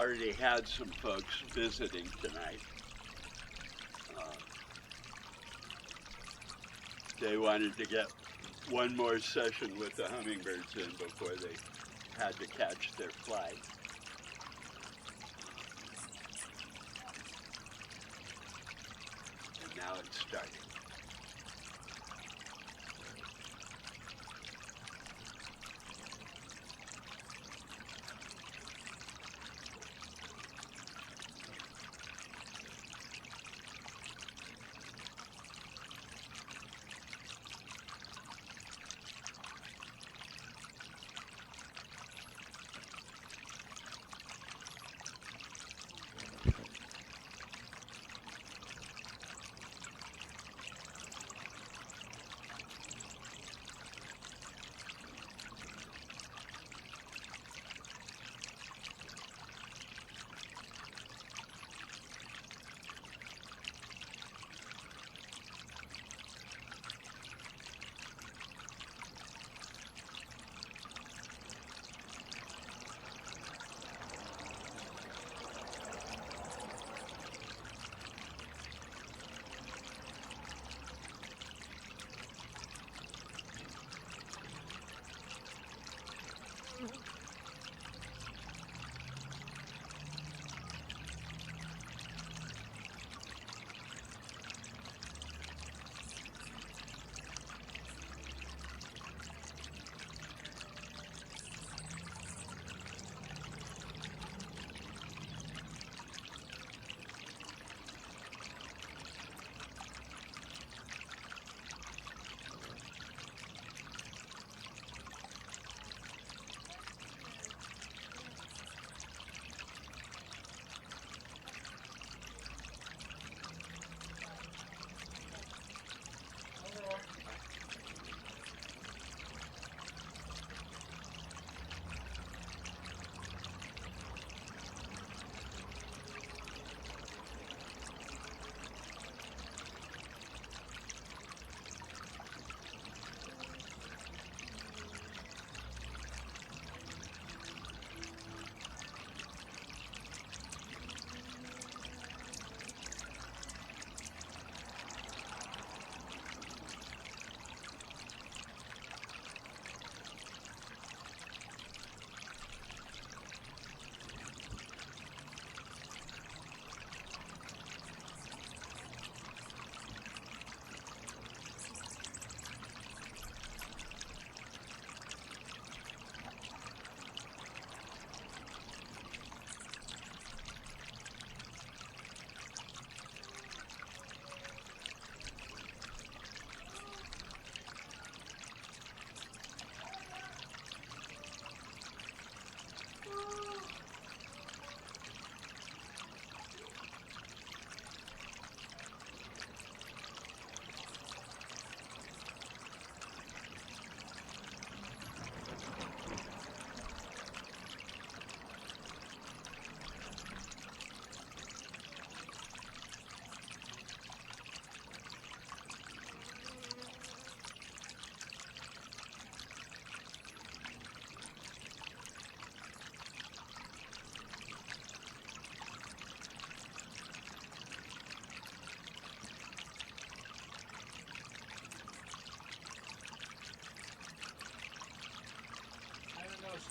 already had some folks visiting tonight. They wanted to get one more session with the hummingbirds in before they had to catch their flight. And now it's starting.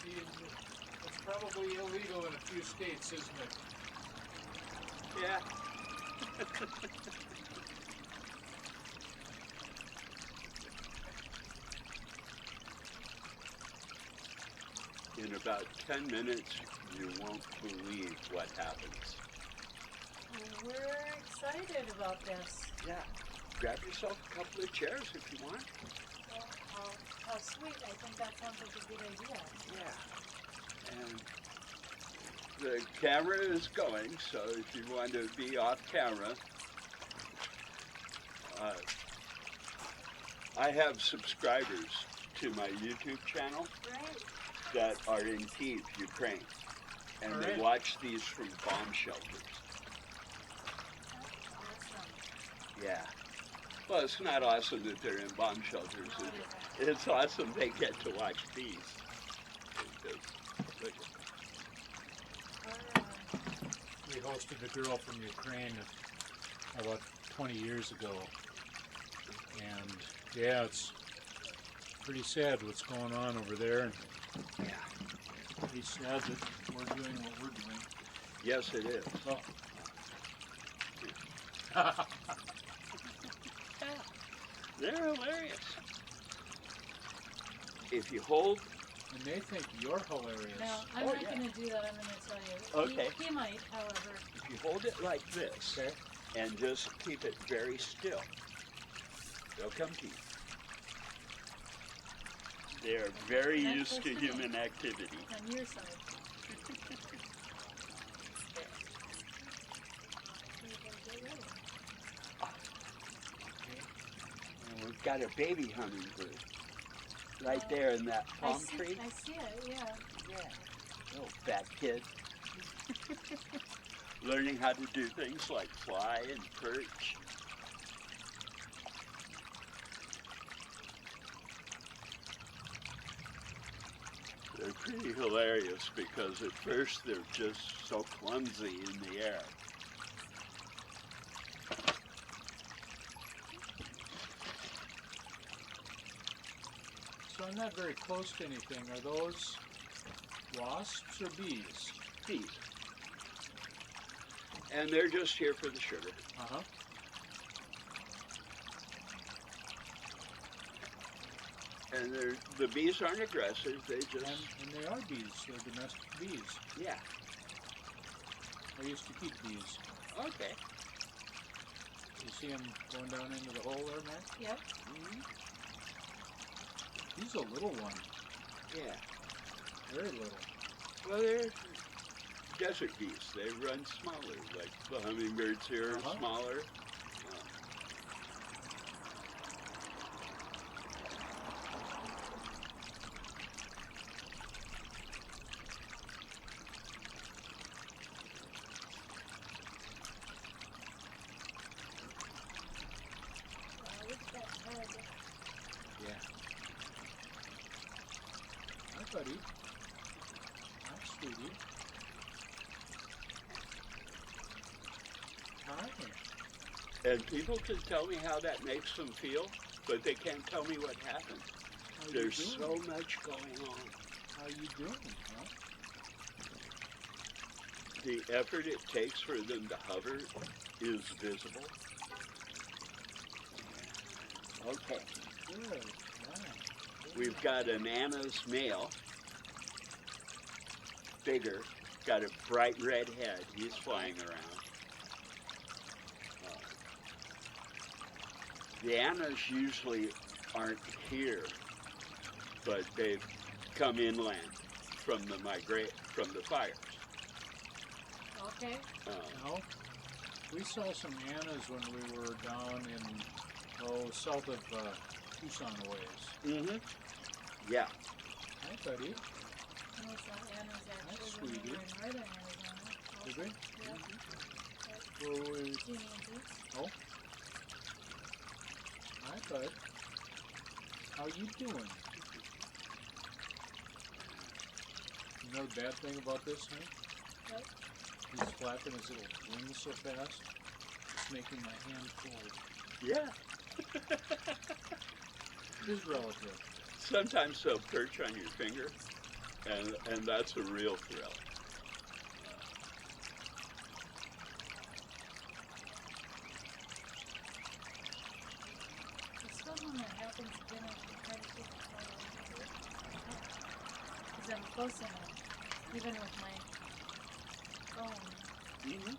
Steve, it's probably illegal in a few states, isn't it? Yeah. In about 10 minutes, you won't believe what happens. We're excited about this. Yeah. Grab yourself a couple of chairs if you want. Well, how sweet. I think that sounds like a good idea. Yeah. And the camera is going, so if you want to be off camera, I have subscribers to my YouTube channel that are in Kyiv, Ukraine, and they watch these from bomb shelters. Yeah. Well, it's not awesome that they're in bomb shelters. It's awesome they get to watch these. Look. hosted a girl from Ukraine about 20 years ago. And yeah, it's pretty sad what's going on over there. And pretty sad that we're doing what we're doing. Yes, it is. Well, They're hilarious. If you hold, and they think you're hilarious. No, I'm not going to do that. I'm going to tell you. Okay. He might, however. if you hold it like this, Okay. and just keep it very still, they'll come to you. They are very That's used to supposed to be. human activity. On your side. And we've got a baby hummingbird right there in that palm tree. I see it, yeah. Yeah. Little fat kid. Learning how to do things like fly and perch. They're pretty hilarious because at first they're just so clumsy in the air. So I'm not very close to anything. Are those wasps or bees? Bees. And they're just here for the sugar. Uh-huh. And the bees aren't aggressive, they just, And they are bees. They're domestic bees. yeah. I used to keep bees. Okay. You see them going down into the hole there, Matt? Yep. He's a little one. Yeah. Very little. Well, they're desert geese. They run smaller, like the hummingbirds here are Uh-huh. smaller. Look at that head. Yeah. Hi, buddy. Hi, sweetie. Hi. And people can tell me how that makes them feel, but they can't tell me what happened. How you There's doing? so much going on. How you doing, huh? The effort it takes for them to hover is visible. Okay. Good. Wow. We've got an Anna's male, bigger, got a bright red head. He's flying around. The Annas usually aren't here, but they've come inland from the fires. Okay. No, we saw some Annas when we were down in, south of Tucson a ways. Mm-hmm. Yeah. Hi, buddy. No, it's not Anna's actually. Sweetie. When we were in northern Arizona. Did we? Yeah. Where were we? Teenagers. Oh. Hi, bud. How you doing? You know the bad thing about this, huh? What? He's flapping his little wings so fast, it's making my hand cold. Yeah. It is relative. Sometimes they'll perch on your finger, and that's a real thrill. It's still when that happens again, I should try to take the photo. Because I'm close enough, even with my phone. Mm-hmm.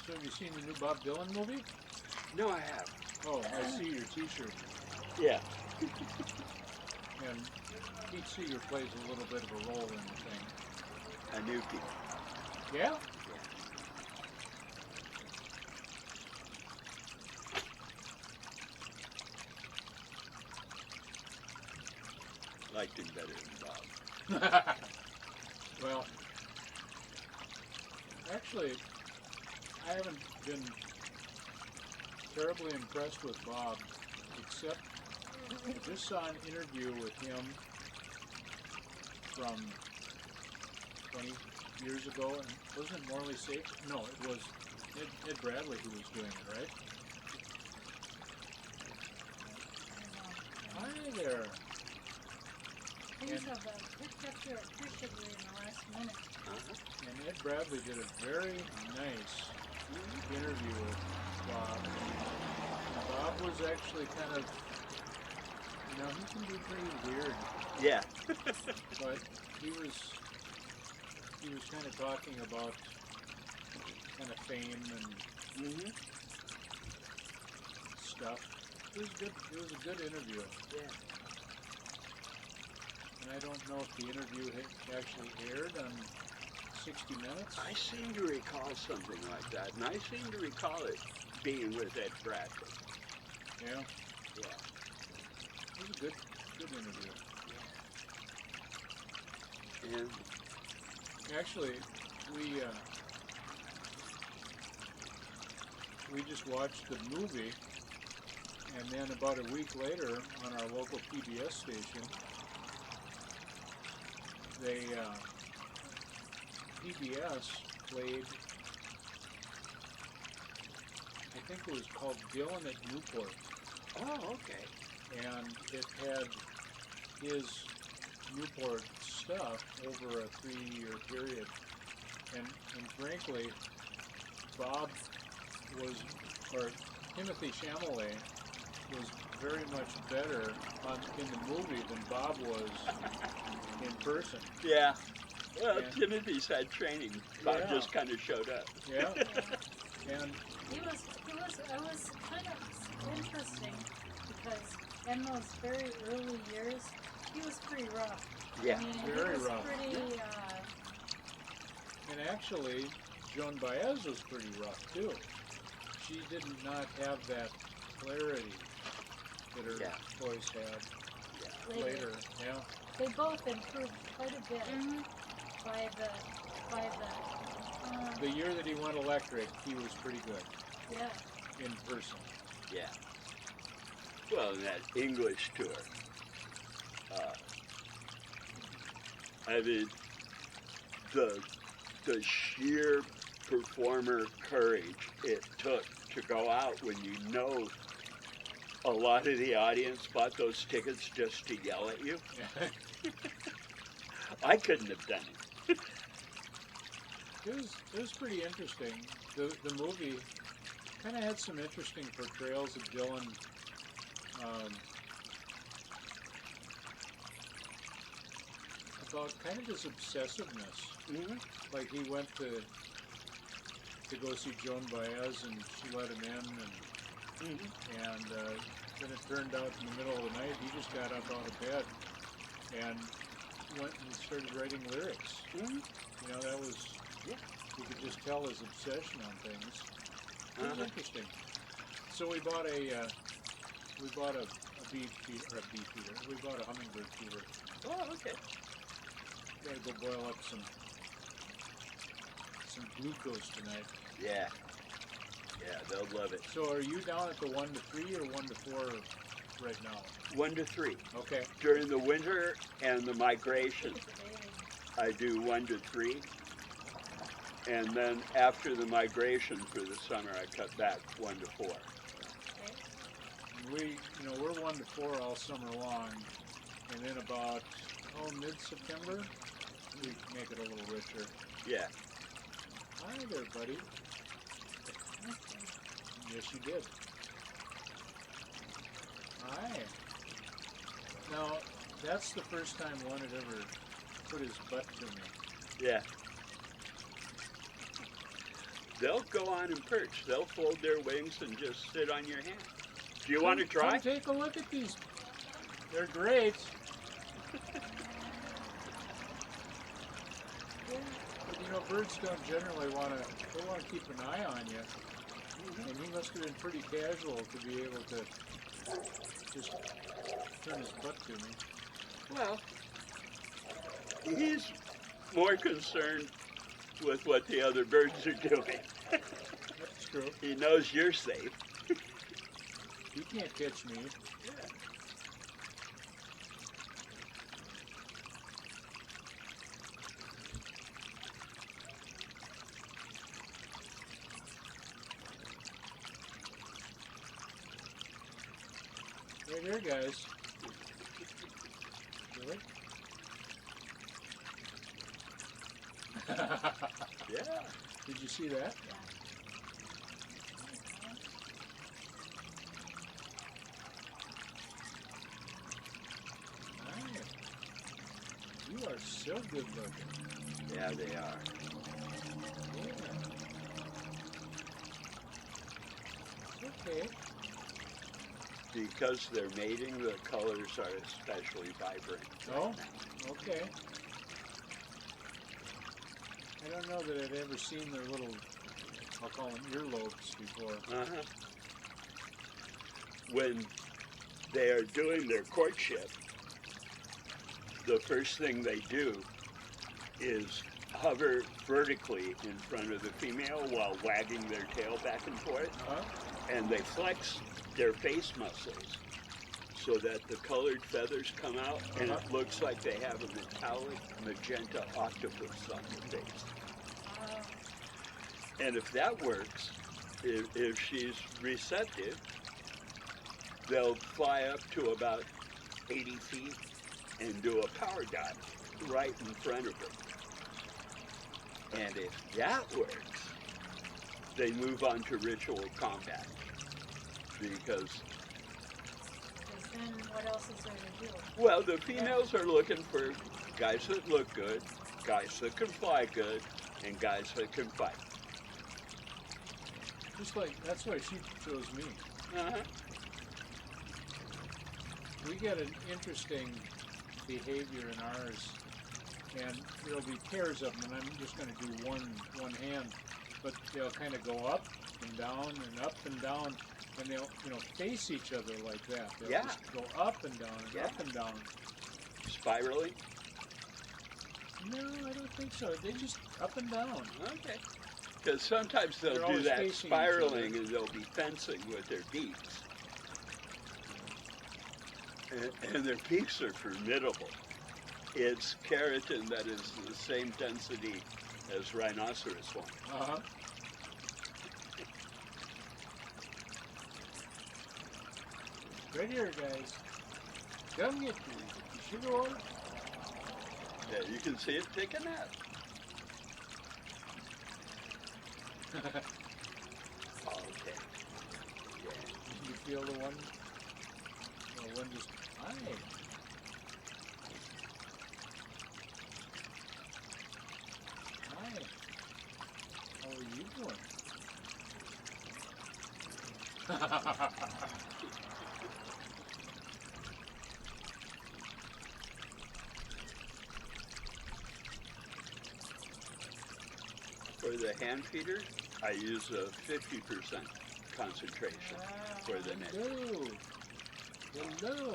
So have you seen the new Bob Dylan movie? No, I haven't. Oh, I see your t-shirt. Yeah. And Pete Seeger plays a little bit of a role in the thing. A new key. Yeah? Liked him better than Bob. Well, actually, I haven't been terribly impressed with Bob, except I just saw an interview with him from 20 years ago, and wasn't it Morley Sage? No, it was Ed Bradley who was doing it, right? Hi there. Things have picked up here appreciably in the last minute. And Ed Bradley did a very nice interview with Bob. And Bob was actually kind of, you know, he can be pretty weird, Yeah. but he was kind of talking about kind of fame and stuff. It was good. It was a good interview. Yeah. And I don't know if the interview had actually aired on 60 Minutes. I seem to recall something like that, and I seem to recall it being with Ed Bradley. Yeah, Yeah. it was a good interview. And Actually, we just watched the movie, and then about a week later, on our local PBS station, PBS played, I think it was called Dylan at Newport, oh, okay. and it had his Newport stuff over a 3-year period, and frankly, Bob was, or Timothy Chalamet was very much better in the movie than Bob was in person. Yeah. Well, Yeah. Timothy's had training. Bob Yeah. just kind of showed up. Yeah, and It was kind of interesting because in those very early years, he was pretty rough. Yeah. I mean, Very he was rough. pretty, and actually, Joan Baez was pretty rough too. She did not have that clarity that her Yeah. voice had later. Yeah. They both improved quite a bit by the, The year that he went electric, he was pretty good yeah. in person. Yeah. Well, in that English tour, I mean, the sheer performer courage it took to go out when you know a lot of the audience bought those tickets just to yell at you. I couldn't have done it. It was pretty interesting. The movie kind of had some interesting portrayals of Dylan. About kind of his obsessiveness. Mm-hmm. Like he went to go see Joan Baez, and she let him in, and then it turned out in the middle of the night he just got up out of bed and went and started writing lyrics. Mm-hmm. You know, that was, you could just tell his obsession on things. It was interesting. So we bought a bee feeder, we bought a hummingbird feeder. Oh, okay. Gotta go boil up some glucose tonight. Yeah. Yeah, they'll love it. So are you down at the 1 to 3 or 1 to 4 right now? 1 to 3. Okay. During the winter and the migration, I do 1 to 3. And then after the migration for the summer, I cut back 1 to 4. We're 1 to 4 all summer long, and then about mid-September we make it a little richer. Yeah. Hi there, buddy. Yes, you did. Hi. Now, that's the first time one had ever put his butt to me. Yeah. They'll go on and perch. They'll fold their wings and just sit on your hand. Do you want to try? Come take a look at these. They're great. But birds don't generally want to keep an eye on you. And he must have been pretty casual to be able to just turn his butt to me. Well, he's more concerned with what the other birds are doing. That's true. He knows you're safe. can't catch me. Yeah. Right here, guys. Really? Yeah. Did you see that? Nice. You are so good looking. Yeah, they are. Yeah. It's okay. Because they're mating, the colors are especially vibrant. Oh, okay. I don't know that I've ever seen their little, I'll call them earlobes before. Uh-huh. When they are doing their courtship, the first thing they do is hover vertically in front of the female while wagging their tail back and forth, and they flex their face muscles so that the colored feathers come out, and it looks like they have a metallic magenta octopus on their face. And if that works, if she's receptive, they'll fly up to about 80 feet and do a power dive right in front of her. And if that works, they move on to ritual combat. Because then what else is there to do? well, the females are looking for guys that look good, guys that can fly good, and guys that can fight. Just like, that's why she chose me. Uh-huh. We get an interesting behavior in ours, and there'll be pairs of them, and I'm just going to do one hand, but they'll kind of go up and down and up and down, and they'll face each other like that. They'll just go up and down and up and down. Spiraling? No, I don't think so. They just up and down. Okay. Because sometimes they'll They're do always that facing each spiraling other. and they'll be fencing with their beaks. And their beaks are formidable. It's keratin that is the same density as rhinoceros one. Uh-huh. Right here, guys. Come get you. Sugar order. Yeah, you can see it taking that. Okay. Yeah. You feel the one? The one just, hi. Hi. How are you doing? For the hand feeder, I use a 50% concentration for the net. Hello. Hello.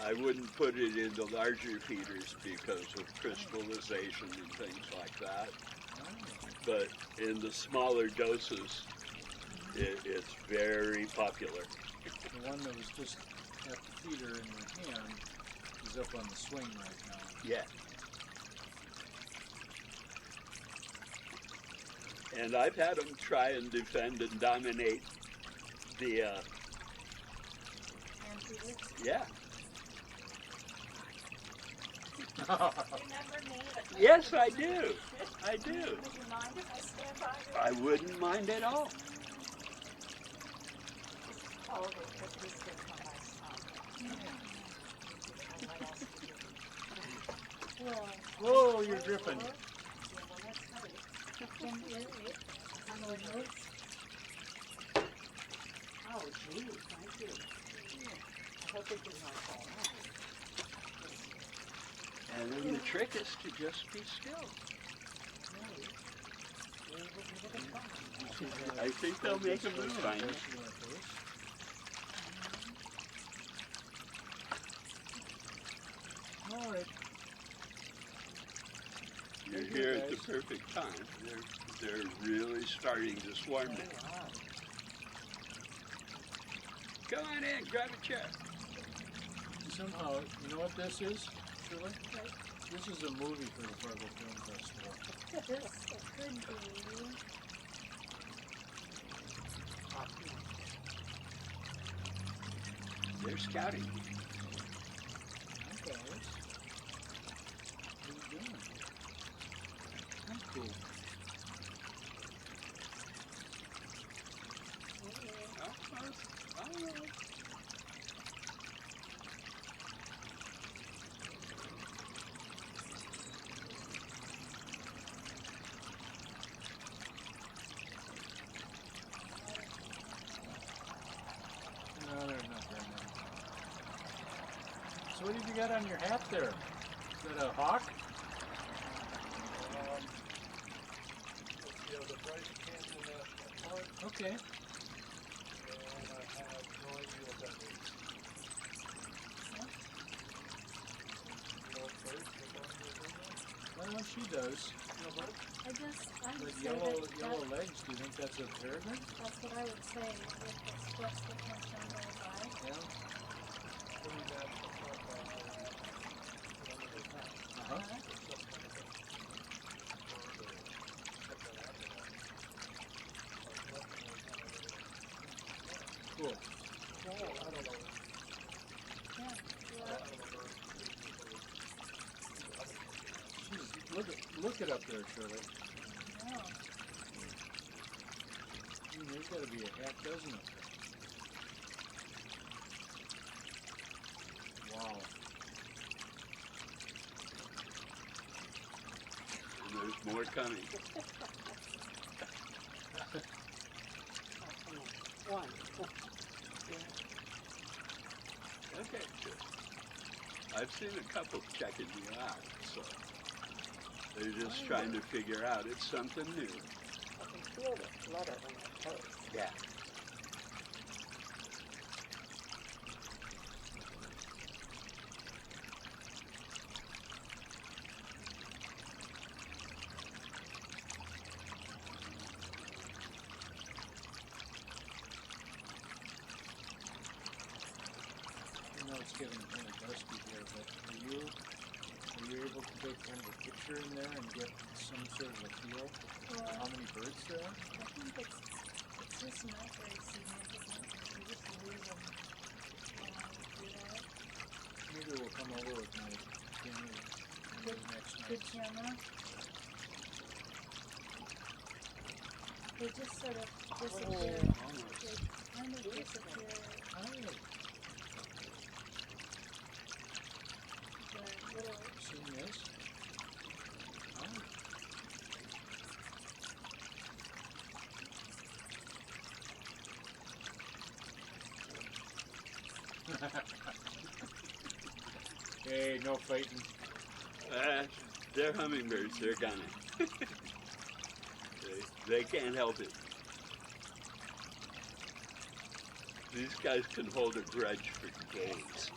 I wouldn't put it into larger feeders because of crystallization and things like that. But in the smaller doses, it's very popular. The one that was just at the feeder in your hand is up on the swing right now. Yeah. And I've had them try and defend and dominate the, Hand feeders? yeah. Remember me? Yes, I do. I do. Would you mind if I stand by you? I wouldn't mind at all. Oh, okay, but this is my son. Whoa, you're dripping. Oh, gee, thank you. I hope it did not fall out. And then the trick is to just be still. I think they'll make a move on you. All right. You're Thank you, here at the guys. perfect time. They're really starting to swarm now. Come on in, grab a chair. Somehow, you know what this is, Shirley? Right. This is a movie for the Fargo Film Festival. This could be. They're scouting. Hi guys. What are you doing? I'm cool. No, they're not very nice. So what have you got on your hat there? Is that a hawk? Yeah, the Bryce Canyon National Park, Okay. and I have no idea what that means. You know what birds are on here, don't you? I know she does. You know birds? I just, I But would say yellow that, legs, do you think that's a peregrine? that's what I would say with the splits that comes down by his eye. Yeah. Pretty national park out there. Uh-huh. Cool. Oh, I don't know. Yeah. Jeez, look it up there, Shirley. No. There's got to be a half dozen of them. Wow. And there's more coming. One. Okay, good. I've seen a couple checking you out, so they're just trying to figure out it's something new. I can feel the flutter in their toes. Yeah. I know it's getting kind of dusty here, but are you able to take kind of a picture in there and get some sort of a feel for how many birds there are? I think it's just not very significant. You just leave them do that. Maybe we'll come over with my camera Good, next good night. camera. They just sort of disappear. almost. They kind of disappear. Hi. The little, Seen this? Hi. Hey, no fighting. They're hummingbirds. They're gonna. they can't help it. These guys can hold a grudge for days.